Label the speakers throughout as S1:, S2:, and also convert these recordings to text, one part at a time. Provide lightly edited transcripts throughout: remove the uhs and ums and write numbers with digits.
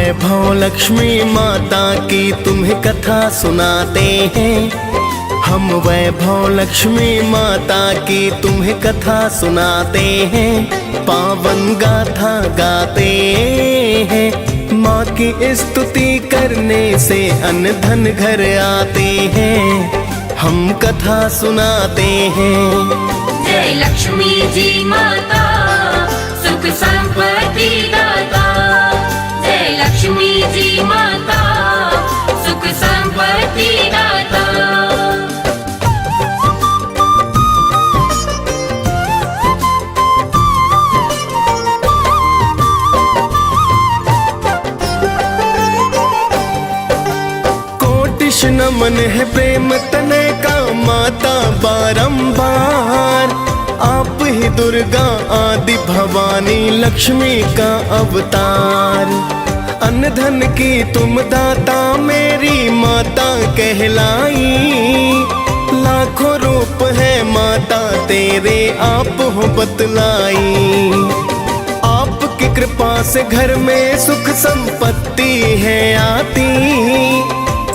S1: वैभव लक्ष्मी माता की तुम्हें कथा सुनाते हैं। हम वैभव लक्ष्मी माता की तुम्हें कथा सुनाते हैं। पावन गाथा गाते हैं। माँ की स्तुति करने से अन्न धन घर आते हैं। हम कथा सुनाते हैं।
S2: जय लक्ष्मी जी माता सुख संपत्ति दाता। जय लक्ष्मी जी माता सुख संपत्ति दाता।
S1: नमन है प्रेम तने का माता बारंबार। आप ही दुर्गा आदि भवानी लक्ष्मी का अवतार। अन्न धन की तुम दाता मेरी माता कहलाई। लाखों रूप है माता तेरे आप हो बतलाई। आपकी कृपा से घर में सुख संपत्ति है आती।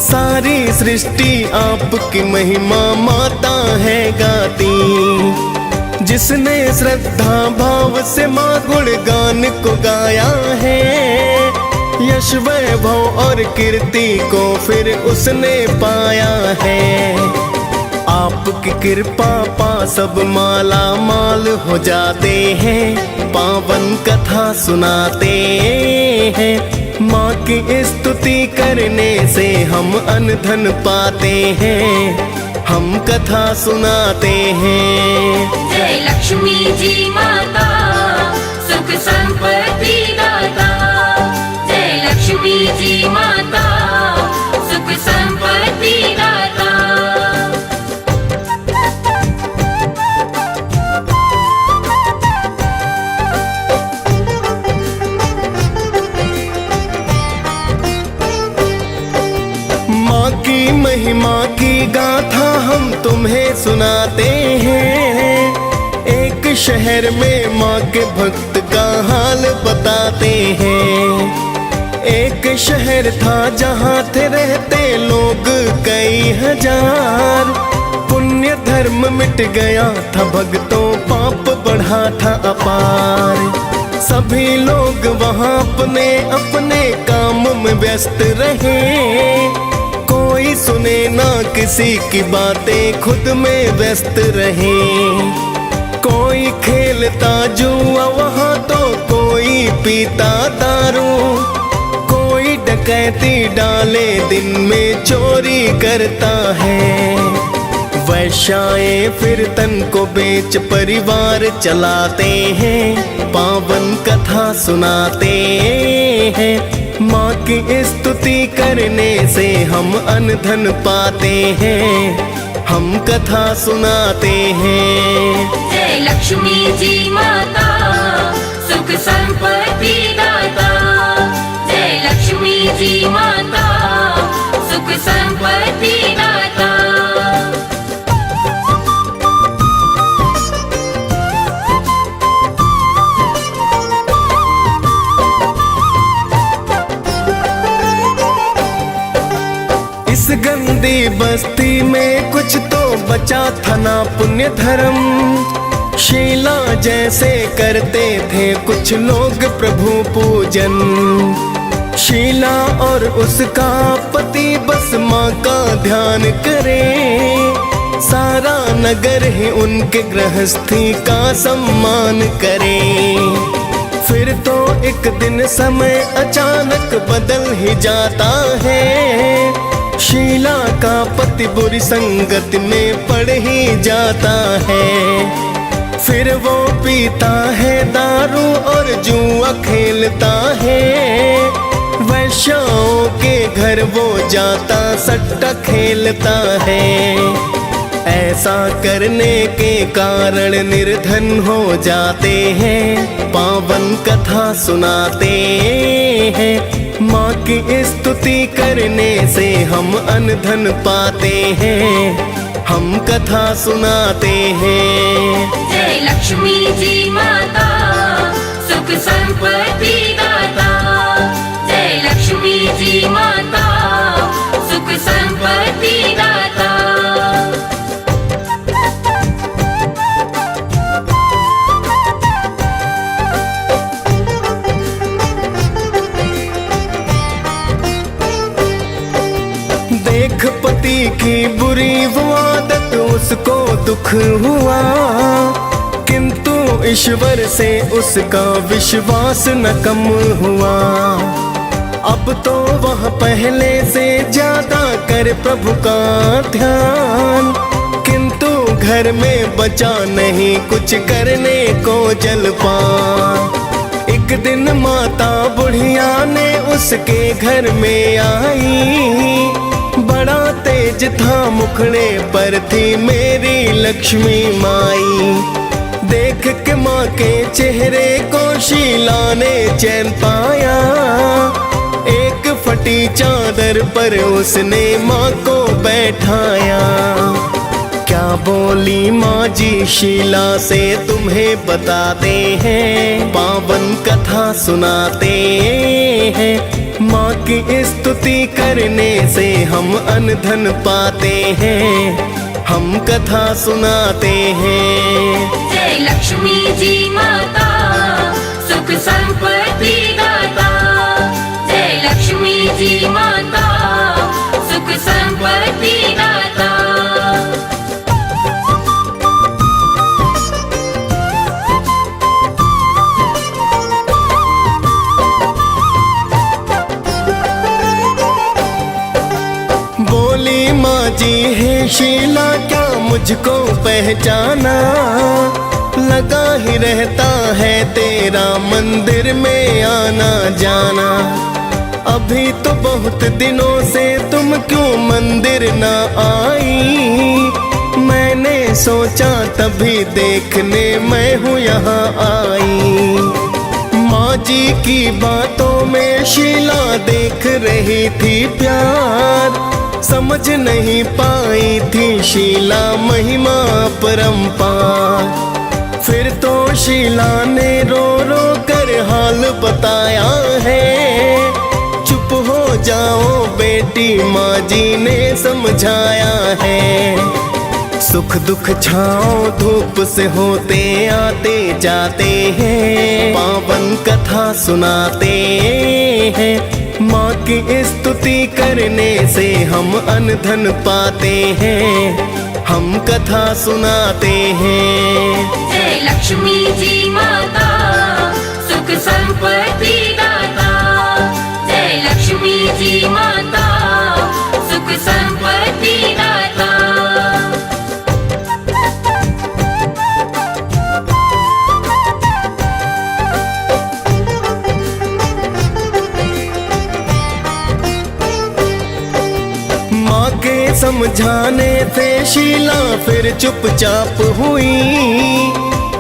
S1: सारी सृष्टि आपकी महिमा माता है गाती। जिसने श्रद्धा भाव से माँ गुणगान को गाया है। यश वैभव और कीर्ति को फिर उसने पाया है। आपकी कृपा पा सब माला माल हो जाते हैं। पावन कथा सुनाते हैं। माँ की स्तुति करने से हम अन्न धन पाते हैं। हम कथा सुनाते हैं।
S2: जय लक्ष्मी जी माता सुख संपत्ति दाता। जय लक्ष्मी जी माता सुख संपत्ति दाता।
S1: की महिमा की गाथा हम तुम्हें सुनाते हैं। एक शहर में माँ के भक्त का हाल बताते हैं। एक शहर था जहाँ थे रहते लोग कई हजार। पुण्य धर्म मिट गया था भक्तों पाप बढ़ा था अपार। सभी लोग वहाँ अपने अपने काम में व्यस्त रहे। कोई सुने ना किसी की बातें खुद में व्यस्त रहे। कोई खेलता जुआ वहाँ तो कोई पीता दारू। कोई डकैती डाले दिन में चोरी करता है। वैश्याएं फिर तन को बेच परिवार चलाते हैं। पावन कथा सुनाते हैं। माँ की स्तुति करने से हम अन्न धन पाते हैं। हम कथा सुनाते हैं।
S2: जय लक्ष्मी जी माता सुख संपत्ति दाता। जय लक्ष्मी जी माता सुख संपत्ति दाता।
S1: इस गंदी बस्ती में कुछ तो बचा था ना पुण्य धर्म। शीला जैसे करते थे कुछ लोग प्रभु पूजन। शीला और उसका पति बस माँ का ध्यान करे। सारा नगर ही उनके गृहस्थी का सम्मान करे। फिर तो एक दिन समय अचानक बदल ही जाता है। शीला का पति बुरी संगत में पड़ ही जाता है। फिर वो पीता है दारू और जुआ खेलता है। वैश्याओं के घर वो जाता सट्टा खेलता है। ऐसा करने के कारण निर्धन हो जाते हैं। पावन कथा सुनाते हैं। माँ की स्तुति करने से हम अन्न धन पाते हैं। हम कथा सुनाते हैं।
S2: जय लक्ष्मी जी माता सुख संपत्ति दाता। जय लक्ष्मी
S1: उसको दुख हुआ, किंतु ईश्वर से उसका विश्वास न कम हुआ। अब तो वह पहले से ज्यादा कर प्रभु का ध्यान, किंतु घर में बचा नहीं कुछ करने को जलपान। एक दिन माता बुढ़िया ने उसके घर में आई, बड़ा तेज था मुखड़े पर थी मेरी लक्ष्मी माई। देख के माँ के चेहरे को शीला ने चैन पाया, एक फटी चादर पर उसने माँ को बैठाया। क्या बोली माँ जी शीला से तुम्हें बताते हैं, पावन कथा सुनाते हैं। माँ की स्तुति करने से हम अन्न धन पाते हैं, हम कथा सुनाते हैं।
S2: जय लक्ष्मी जी माता सुख संपत्ति दाता, जय लक्ष्मी जी माता सुख संपत्ति दाता।
S1: बोली माँ जी है शीला क्या मुझको पहचाना, लगा ही रहता है तेरा मंदिर में आना जाना। अभी तो बहुत दिनों से तुम क्यों मंदिर न आई, मैंने सोचा तभी देखने मैं हूँ यहाँ आई। माँ जी की बातों में शीला देख रही थी प्यार, समझ नहीं पाई थी शीला महिमा परंपार। फिर तो शीला ने रो रो कर हाल बताया है, चुप हो जाओ बेटी माँ जी ने समझाया है। सुख दुख छाओ धूप से होते आते जाते हैं, पावन कथा सुनाते हैं। माँ की स्तुति करने से हम अन्न धन पाते हैं, हम कथा सुनाते हैं।
S2: जय लक्ष्मी जी माता सुख संपत्ति दाता, जय लक्ष्मी जी माता सुख संपत्ति दाता।
S1: समझाने से शीला फिर चुपचाप हुई,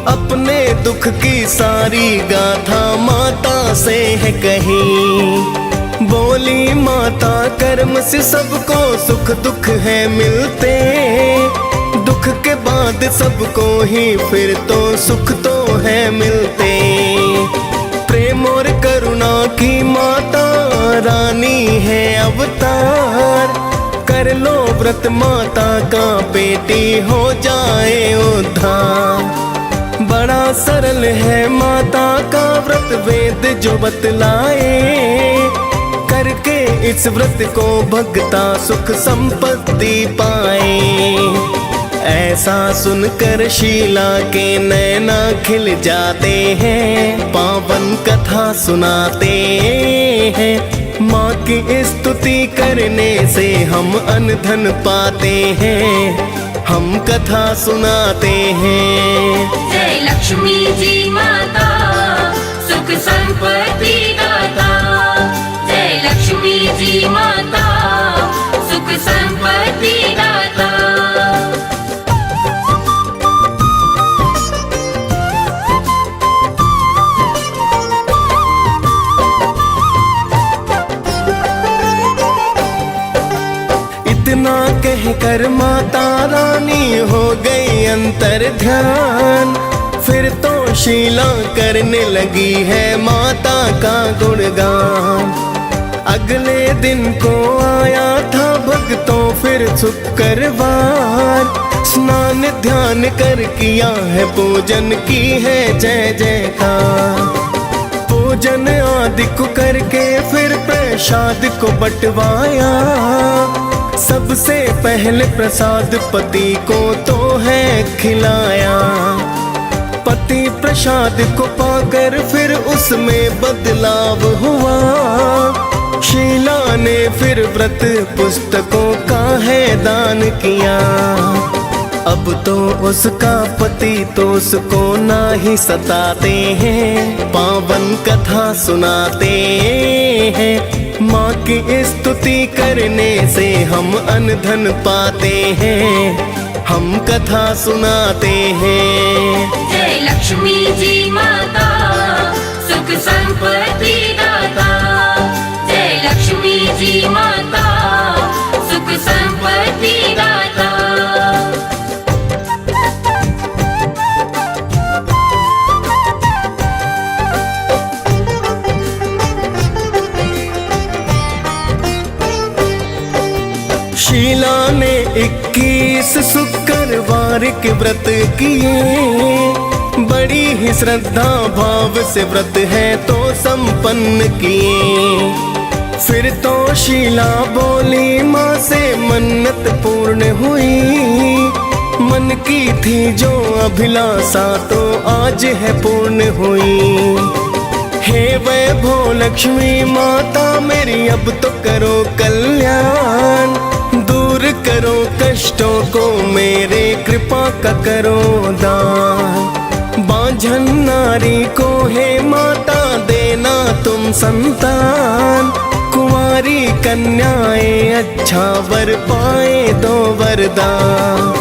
S1: अपने दुख की सारी गाथा माता से है कही। बोली माता कर्म से सबको सुख दुख है मिलते, दुख के बाद सबको ही फिर तो सुख तो है मिलते। प्रेम और करुणा की माता रानी है अवतार, कर लो व्रत माता का बेटी हो जाए उद्धार। बड़ा सरल है माता का व्रत वेद जो बतलाए, करके इस व्रत को भगता सुख संपत्ति पाए। ऐसा सुनकर शीला के नैना खिल जाते हैं, पावन कथा सुनाते हैं। माँ की स्तुति करने से हम अन्न धन पाते हैं, हम कथा सुनाते हैं।
S2: जय लक्ष्मी जी माता सुख संपत्ति दाता, जय लक्ष्मी जी माता सुख संपत्ति दाता।
S1: इतना कहकर माता रानी हो गई अंतर ध्यान, फिर तो शीला करने लगी है माता का गुणगान। अगले दिन को आया था भक्तों फिर शुक्रवार, स्नान ध्यान कर किया है पूजन की है जय जयकार। पूजन आदि को करके फिर प्रसाद को बंटवाया, सबसे पहले प्रसाद पति को तो है खिलाया। पति प्रसाद को पाकर फिर उसमें बदलाव हुआ। शीला ने फिर व्रत पुस्तकों का है दान किया। अब तो उसका पति तो उसको ना ही सताते हैं, पावन कथा सुनाते हैं। माँ की स्तुति करने से हम अन्न धन पाते हैं, हम कथा सुनाते हैं।
S2: जय लक्ष्मी जी माता, सुख संपत्ति दाता। जय लक्ष्मी जी माता, सुख संपत्ति दाता।
S1: शीला ने 21 शुक्रवार के व्रत किए। बड़ी ही श्रद्धा भाव से व्रत है तो संपन्न किए। फिर तो शीला बोली माँ से मन्नत पूर्ण हुई। मन की थी जो अभिलाषा तो आज है पूर्ण हुई। हे वैभव लक्ष्मी माता मेरी अब तो करो कल्याण। दूर करो कष्टों को मेरे, कृपा का करो दान। बांझन नारी को हे माता देना तुम संतान। कुंवारी कन्याएं अच्छा वर पाए दो वरदान।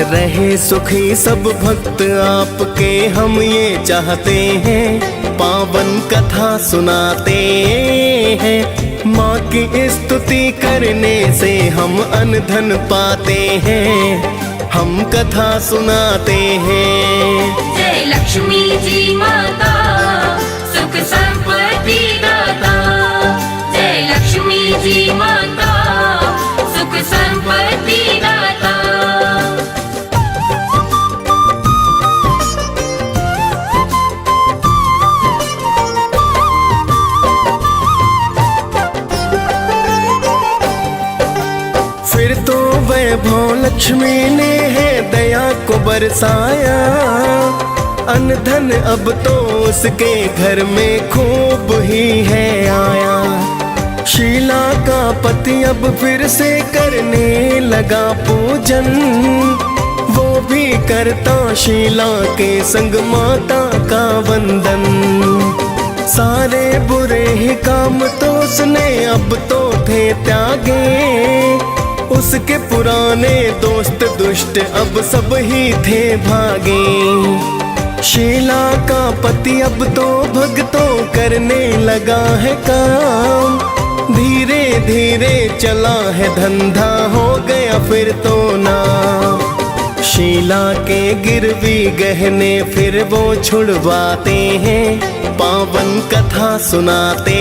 S1: रहे सुखी सब भक्त आपके हम ये चाहते हैं, पावन कथा सुनाते हैं। माँ की स्तुति करने से हम अन्न धन पाते हैं, हम कथा सुनाते हैं।
S2: जय लक्ष्मी जी माता, सुख संपत्ति दाता। जय लक्ष्मी जी माता, सुख संपत्ति दाता।
S1: फिर तो वैभव लक्ष्मी ने है दया को बरसाया। अन्न धन अब तो उसके घर में खूब ही है आया। शीला का पति अब फिर से करने लगा पूजन। वो भी करता शीला के संग माता का वंदन। सारे बुरे ही काम तो उसने अब तो थे त्यागे। उसके पुराने दोस्त दुष्ट अब सब ही थे भागे। शीला का पति अब तो भक्तों करने लगा है काम। धीरे धीरे चला है धंधा, हो गया फिर तो नाम। शीला के गिरवी गहने फिर वो छुड़वाते हैं, पावन कथा सुनाते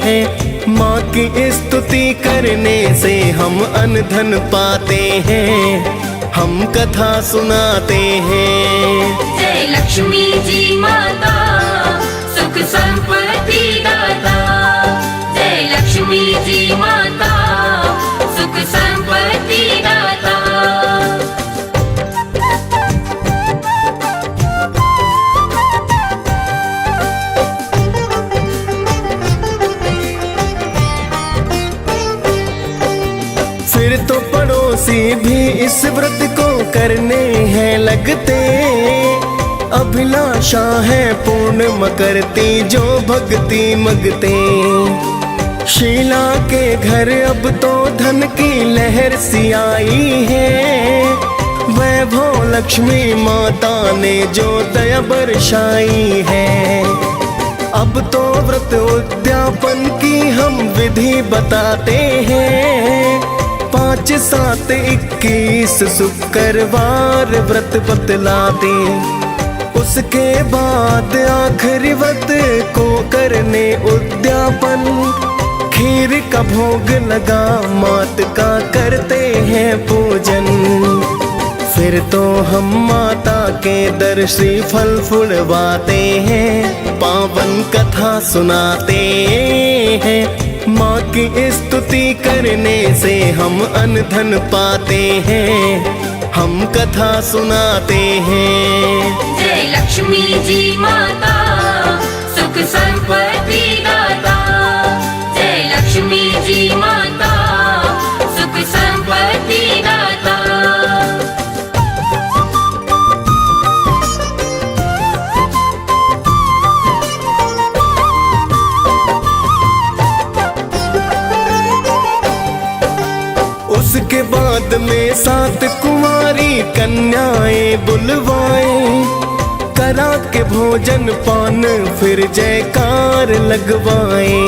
S1: हैं। माँ की स्तुति करने से हम अन्न धन पाते हैं, हम कथा सुनाते हैं।
S2: जय लक्ष्मी जी माता, सुख संपत्ति दाता। जय लक्ष्मी जी माता, सुख संपत्ति दाता।
S1: फिर तो पड़ोसी भी इस व्रत को करने हैं लगते। अभिलाषा है पूर्ण मकरती जो भक्ति मगते। शीला के घर अब तो धन की लहर सी आई है। वैभव लक्ष्मी माता ने जो दया बरसाई है। अब तो व्रत उद्यापन की हम विधि बताते हैं। 5, 7, 21 शुक्रवार व्रत बतलाते। उसके बाद आखिरी व्रत को करने उद्यापन। खीर का भोग लगा मात का करते हैं पूजन। फिर तो हम माता के दर श्रीफल फुलवाते हैं, पावन कथा सुनाते हैं। माँ की स्तुति करने से हम अन्न धन पाते हैं, हम कथा सुनाते हैं।
S2: जय लक्ष्मी जी माता सुख संपत्ति दाता। जय लक्ष्मी जी माता सुख संपत्ति दाता।
S1: उसके बाद में 7 कुंवारी कन्याएं बुलवाए, करा के भोजन पान फिर जयकार लगवाए।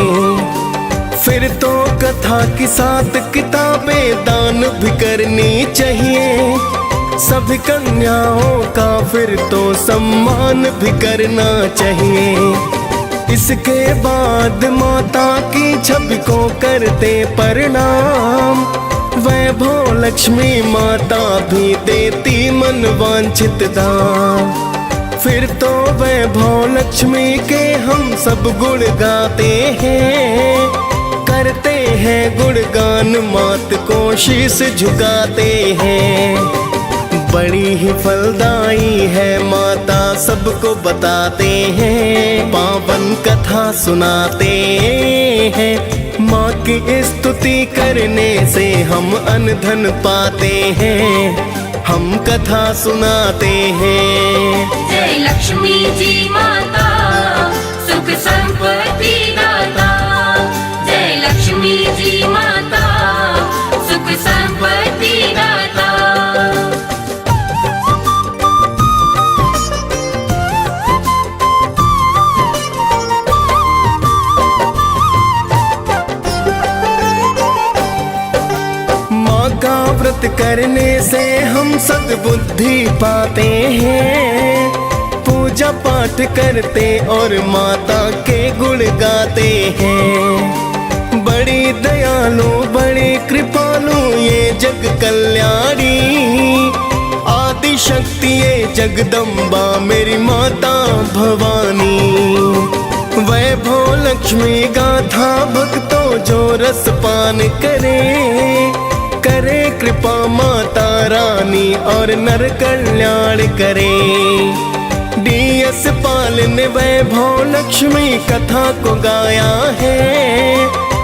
S1: फिर तो कथा की 7 किताबें दान भी करनी चाहिए, सभी कन्याओं का फिर तो सम्मान भी करना चाहिए। इसके बाद माता की छवि को करते प्रणाम, वैभव लक्ष्मी माता भी देती मन वांछित दान। फिर तो वैभव लक्ष्मी के हम सब गुण गाते हैं, करते हैं गुणगान मात को शीश झुकाते हैं। बड़ी ही फलदायी है माता सबको बताते हैं, पावन कथा सुनाते हैं। माँ की स्तुति करने से हम अन्न धन पाते हैं, हम कथा सुनाते हैं।
S2: जय लक्ष्मी जी माता सुख संपत्ति दाता। जय लक्ष्मी जी माता सुख संपत्ति दाता।
S1: व्रत करने से हम सद्बुद्धि पाते हैं, पूजा पाठ करते और माता के गुण गाते हैं। बड़ी दयालु बड़ी कृपालु ये जग कल्याणी, आदि शक्ति ये जगदम्बा मेरी माता भवानी। वैभव लक्ष्मी गाथा भक्तों जो रस पान करे कृपा माता रानी और नर कल्याण करे। DS पालन वैभव लक्ष्मी कथा को गाया है,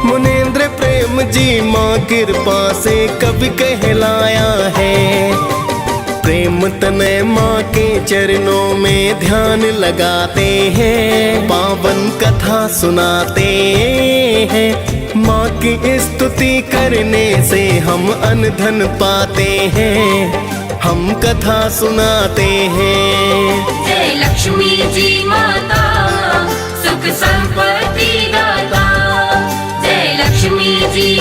S1: मुनेंद्र प्रेम जी माँ कृपा से कवि कहलाया है। प्रेम तनय माँ के चरणों में ध्यान लगाते हैं, पावन कथा सुनाते हैं। माँ की स्तुति करने से हम अन्न धन पाते हैं, हम कथा सुनाते हैं।
S2: जय लक्ष्मी जी माता सुख संपत्ति दाता। जय लक्ष्मी जी